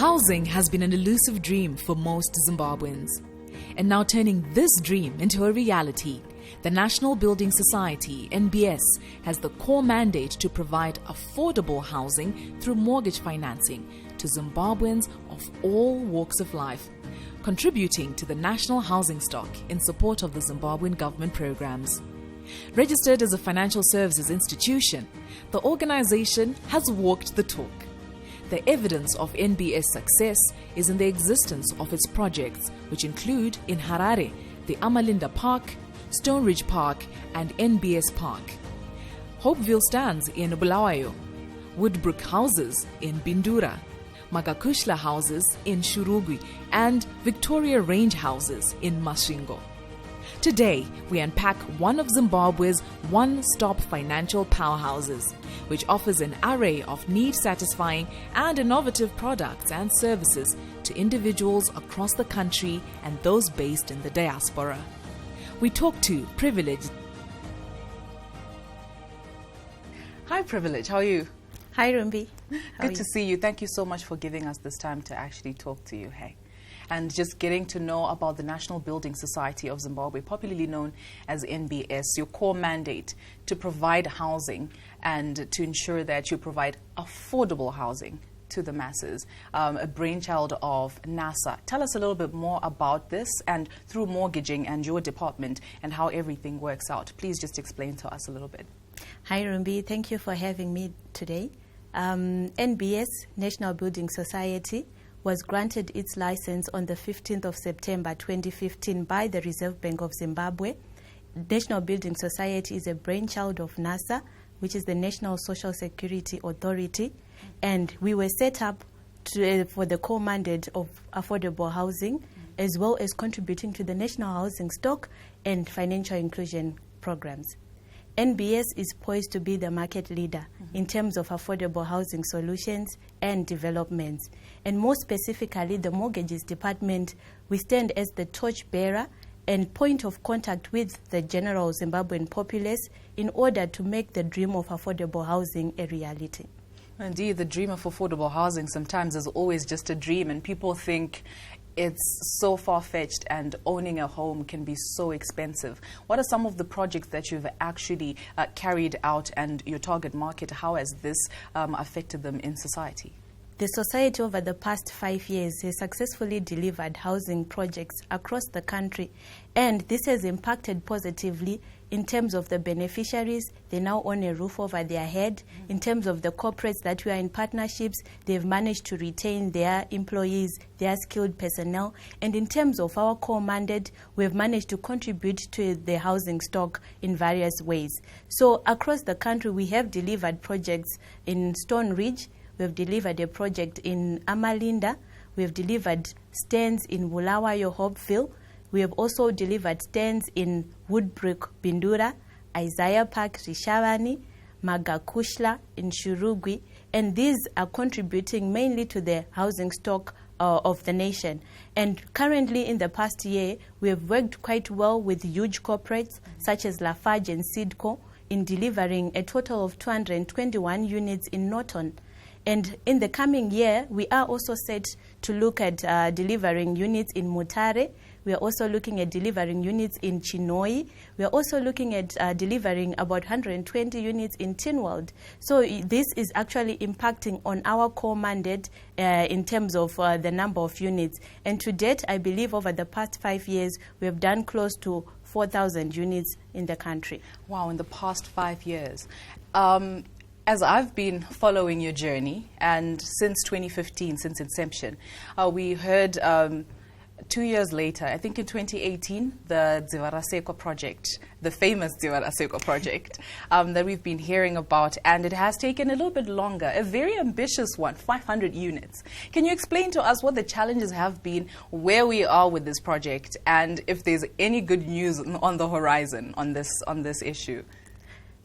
Housing has been an elusive dream for most Zimbabweans. And now turning this dream into a reality, the National Building Society, NBS, has the core mandate to provide affordable housing through mortgage financing to Zimbabweans of all walks of life, contributing to the national housing stock in support of the Zimbabwean government programs. Registered as a financial services institution, the organization has walked the talk. The evidence of NBS success is in the existence of its projects, which include in Harare, the Amalinda Park, Stone Ridge Park, and NBS Park. Hopeville stands in Bulawayo, Woodbrook Houses in Bindura, Magakushla Houses in Shurugwi, and Victoria Range Houses in Masvingo. Today, we unpack one of Zimbabwe's one-stop financial powerhouses, which offers an array of need-satisfying and innovative products and services to individuals across the country and those based in the diaspora. We talk to Privilege. Hi, Privilege. How are you? Hi, Rumbi. Good to see you. Thank you so much for giving us this time to actually talk to you. Hey. And just getting to know about the National Building Society of Zimbabwe, popularly known as NBS, your core mandate to provide housing and to ensure that you provide affordable housing to the masses, a brainchild of NASA. Tell us a little bit more about this and through mortgaging and your department and how everything works out. Please just explain to us a little bit. Hi, Rumbi. Thank you for having me today. NBS, National Building Society, was granted its license on the 15th of September 2015 by the Reserve Bank of Zimbabwe. National Building Society is a brainchild of NASA, which is the National Social Security Authority, and we were set up for the core mandate of affordable housing, as well as contributing to the national housing stock and financial inclusion programs. NBS is poised to be the market leader in terms of affordable housing solutions and developments. And more specifically, the mortgages department, we stand as the torchbearer and point of contact with the general Zimbabwean populace in order to make the dream of affordable housing a reality. Indeed, the dream of affordable housing sometimes is always just a dream, and people think it's so far-fetched and owning a home can be so expensive. What are some of the projects that you've actually carried out, and your target market, how has this affected them in society? The Society over the past 5 years has successfully delivered housing projects across the country, and this has impacted positively in terms of the beneficiaries. They now own a roof over their head. In terms of the corporates that we are in partnerships, they've managed to retain their employees, their skilled personnel. And in terms of our core mandate, we've managed to contribute to the housing stock in various ways. So across the country, we have delivered projects in Stone Ridge. We've delivered a project in Amalinda. We've delivered stands in Bulawayo, Hopeville. We have also delivered stands in Woodbrook, Bindura, Isaiah Park, Rishavani, Magakushla in Shurugwi, and these are contributing mainly to the housing stock of the nation. And currently, in the past year, we have worked quite well with huge corporates such as Lafarge and Sidco in delivering a total of 221 units in Norton. And in the coming year, we are also set to look at delivering units in Mutare. We are also looking at delivering units in Chinoi. We are also looking at delivering about 120 units in Tinwald. So this is actually impacting on our core mandate in terms of the number of units. And to date, I believe over the past 5 years, we have done close to 4,000 units in the country. Wow, in the past 5 years. As I've been following your journey, and since 2015, since inception, we heard 2 years later, I think in 2018, the Zivaraseko project, the famous Zivaraseko project that we've been hearing about, and it has taken a little bit longer, a very ambitious one, 500 units. Can you explain to us what the challenges have been, where we are with this project, and if there's any good news on the horizon on this issue?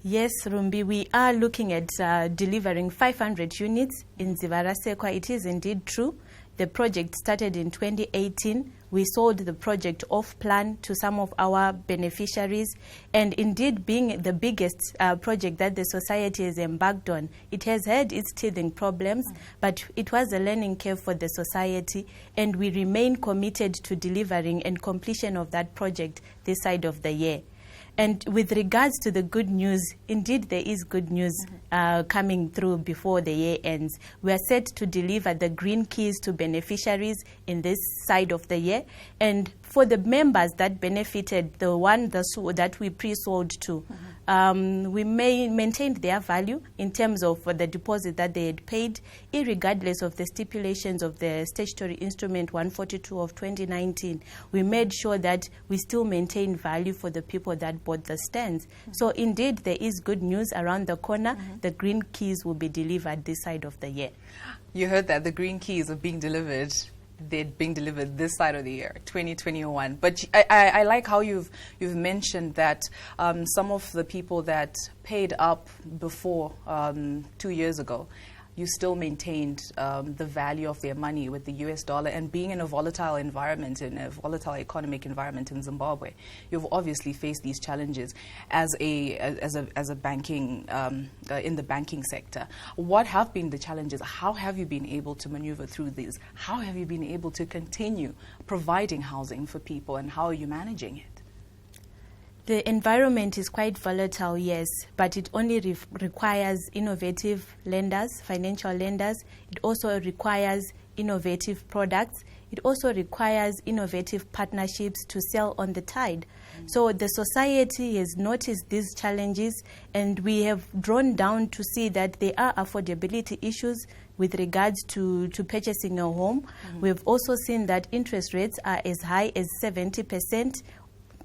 Yes, Rumbi, we are looking at delivering 500 units in Zivaraseko. It is indeed true. The project started in 2018 we sold the project off plan to some of our beneficiaries. And indeed, being the biggest project that the society has embarked on, it has had its teething problems, but it was a learning curve for the society, and we remain committed to delivering and completion of that project this side of the year. And with regards to the good news, indeed there is good news coming through before the year ends. We are set to deliver the green keys to beneficiaries in this side of the year. And for the members that benefited, that we pre-sold to, we maintained their value in terms of the deposit that they had paid, irregardless of the stipulations of the statutory instrument 142 of 2019. We made sure that we still maintain value for the people that bought the stands. So indeed, there is good news around the corner. The green keys will be delivered this side of the year. You heard that, the green keys are being delivered. They're being delivered this side of the year, 2021. But I like how you've mentioned that some of the people that paid up before 2 years ago, you still maintained the value of their money with the US dollar, and being in a volatile environment, in a volatile economic environment in Zimbabwe, you've obviously faced these challenges as a banking in the banking sector. What have been the challenges? How have you been able to maneuver through these? How have you been able to continue providing housing for people, and how are you managing it? The environment is quite volatile, yes, but it only requires innovative lenders, financial lenders. It also requires innovative products. It also requires innovative partnerships to sell on the tide. So the society has noticed these challenges, and we have drawn down to see that there are affordability issues with regards to purchasing a home. We've also seen that interest rates are as high as 70%,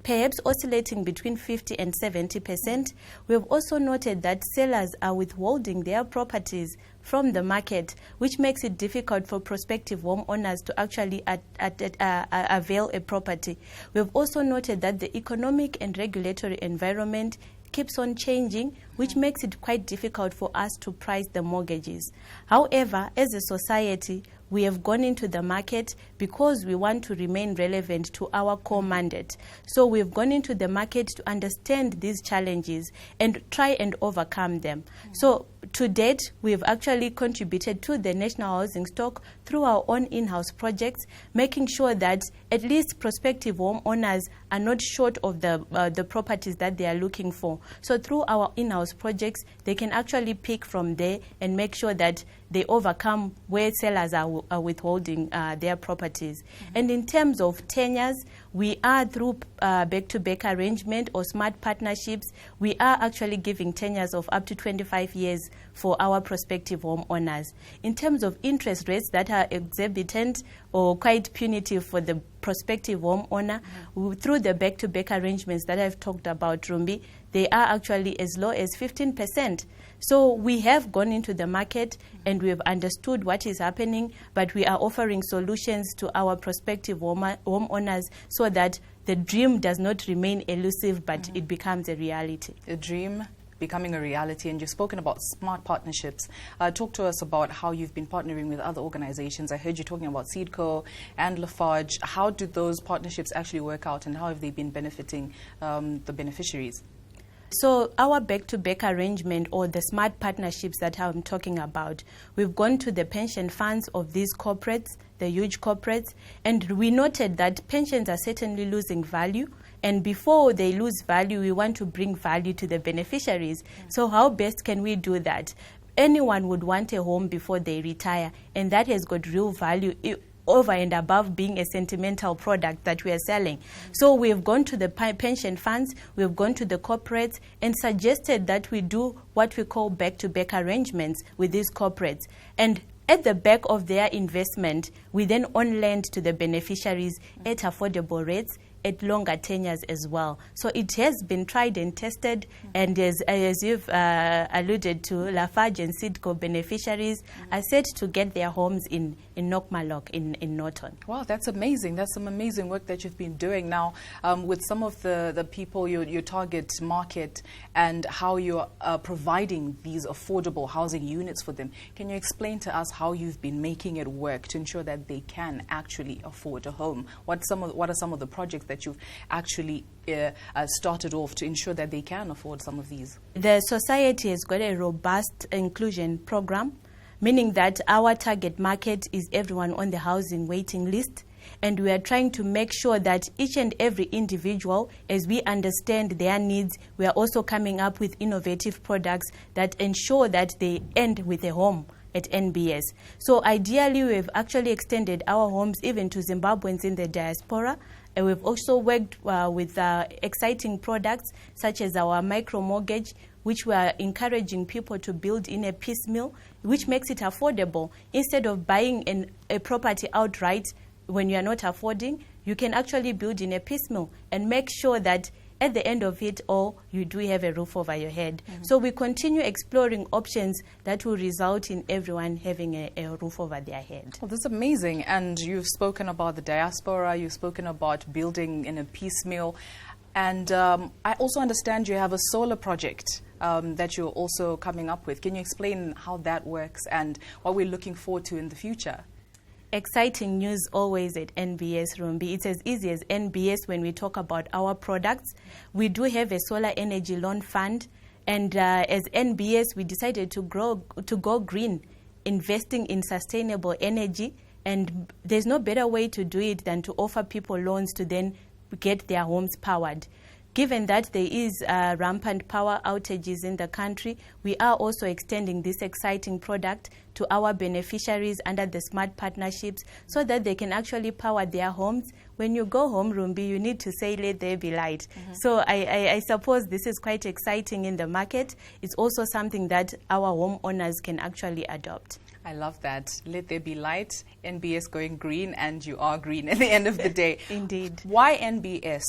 perhaps oscillating between 50 and 70%. We have also noted that sellers are withholding their properties from the market, which makes it difficult for prospective homeowners to actually avail a property. We have also noted that the economic and regulatory environment keeps on changing, which makes it quite difficult for us to price the mortgages. However, as a society, we have gone into the market because we want to remain relevant to our core mandate. So we've gone into the market to understand these challenges and try and overcome them. So to date, we've actually contributed to the national housing stock through our own in-house projects, making sure that at least prospective homeowners are not short of the properties that they are looking for. So through our in-house projects, they can actually pick from there and make sure that they overcome where sellers are withholding their properties. And in terms of tenures, we are through back-to-back arrangement or smart partnerships, we are actually giving tenures of up to 25 years for our prospective homeowners. In terms of interest rates that are exorbitant or quite punitive for the prospective homeowner, through the back-to-back arrangements that I've talked about, Rumbi, they are actually as low as 15%. So we have gone into the market and we have understood what is happening, but we are offering solutions to our prospective homeowners so that the dream does not remain elusive, but it becomes a reality. A dream becoming a reality, and you've spoken about smart partnerships. Talk to us about how you've been partnering with other organizations. I heard you talking about Seedco and Lafarge. How do those partnerships actually work out, and how have they been benefiting the beneficiaries? So our back-to-back arrangement, or the smart partnerships that I'm talking about, we've gone to the pension funds of these corporates, the huge corporates, and we noted that pensions are certainly losing value. And before they lose value, we want to bring value to the beneficiaries. So how best can we do that? Anyone would want a home before they retire, and that has got real value over and above being a sentimental product that we are selling. So we have gone to the pension funds, we have gone to the corporates and suggested that we do what we call back-to-back arrangements with these corporates. And at the back of their investment, we then on lend to the beneficiaries at affordable rates, at longer tenures as well. So it has been tried and tested, and as you've alluded to, Lafarge and Sidco beneficiaries are set to get their homes in Nokmalok in Norton. Wow, that's amazing. That's some amazing work that you've been doing now with some of the people, your target market, and how you're providing these affordable housing units for them. Can you explain to us how you've been making it work to ensure that they can actually afford a home? What are some of the projects that you've actually started off to ensure that they can afford some of these? The society has got a robust inclusion program, meaning that our target market is everyone on the housing waiting list. And we are trying to make sure that each and every individual, as we understand their needs, we are also coming up with innovative products that ensure that they end with a home at NBS. So ideally, we've actually extended our homes even to Zimbabweans in the diaspora. And we've also worked with exciting products such as our micro mortgage, which we are encouraging people to build in a piecemeal, which makes it affordable. Instead of buying a property outright when you are not affording, you can actually build in a piecemeal and make sure that at the end of it all, you do have a roof over your head. So we continue exploring options that will result in everyone having a roof over their head. Well, that's amazing. And you've spoken about the diaspora, you've spoken about building in a piecemeal. And I also understand you have a solar project that you're also coming up with. Can you explain how that works and what we're looking forward to in the future? Exciting news always at NBS, Rumbi. It's as easy as NBS when we talk about our products. We do have a solar energy loan fund, and as NBS, we decided to go green, investing in sustainable energy, and there's no better way to do it than to offer people loans to then get their homes powered. Given that there is rampant power outages in the country, we are also extending this exciting product to our beneficiaries under the smart partnerships so that they can actually power their homes. When you go home, Rumbi, you need to say, let there be light. So I suppose this is quite exciting in the market. It's also something that our homeowners can actually adopt. I love that. Let there be light, NBS going green, and you are green at the end of the day. Indeed. Why NBS?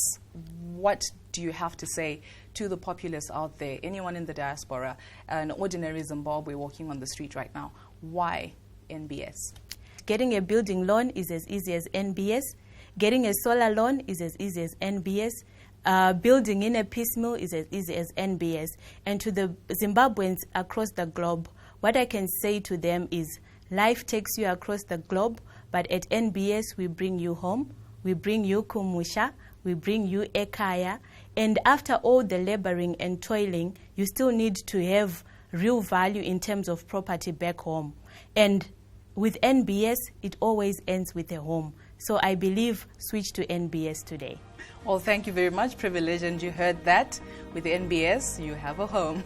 What do you have to say to the populace out there, anyone in the diaspora, an ordinary Zimbabwe walking on the street right now? Why NBS? Getting a building loan is as easy as NBS. Getting a solar loan is as easy as NBS. Building in a piecemeal is as easy as NBS. And to the Zimbabweans across the globe, what I can say to them is life takes you across the globe, but at NBS we bring you home, we bring you kumusha, we bring you ekaya, and after all the laboring and toiling, you still need to have real value in terms of property back home. And with NBS, it always ends with a home. So I believe switch to NBS today. Well, thank you very much, Privilege, and you heard that. With NBS, you have a home.